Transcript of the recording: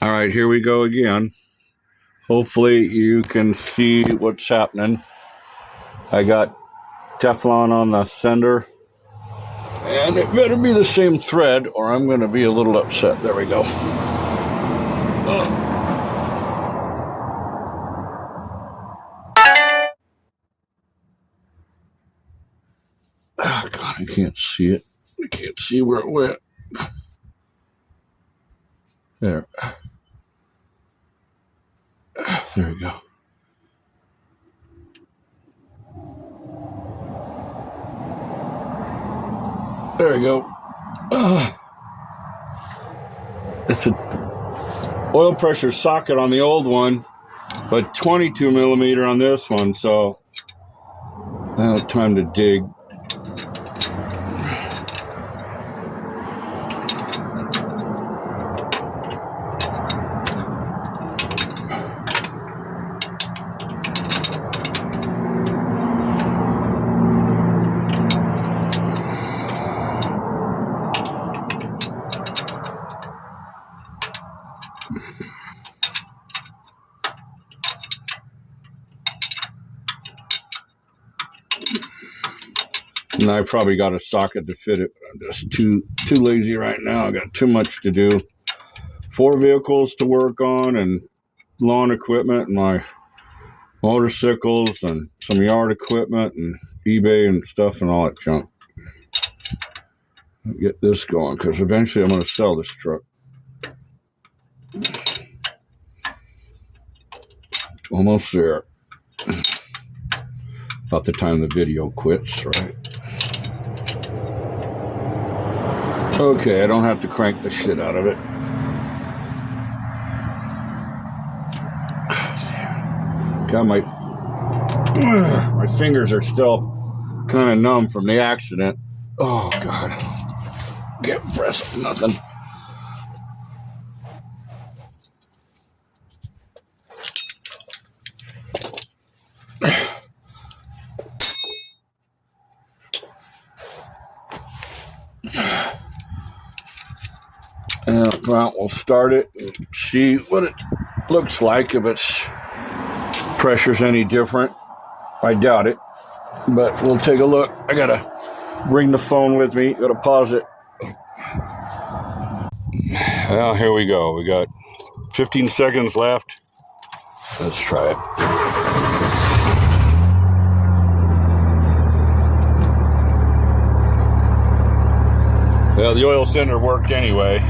All right, here we go again. Hopefully you can see what's happening. I got Teflon on the sender, and it better be the same thread or I'm going to be a little upset. There we go. Oh, God, I can't see it. I can't see where it went. There. There we go. There we go. It's an oil pressure socket on the old one, but 22 millimeter on this one, so time to dig. And I probably got a socket to fit it, but I'm just too lazy right now. I got too much to do. 4 vehicles to work on, and lawn equipment, and my motorcycles, and some yard equipment, and eBay and stuff, and all that junk. I'll get this going, because eventually I'm going to sell this truck. Almost there. About the time the video quits, right? Okay, I don't have to crank the shit out of it. God, my fingers are still kind of numb from the accident. Oh, God. Can't press nothing. Well, we'll start it and see what it looks like, if its pressure's any different. I doubt it, but we'll take a look. I gotta bring the phone with me. Gotta pause it. Well, here we go. We got 15 seconds left. Let's try it. Well, the oil sender worked anyway.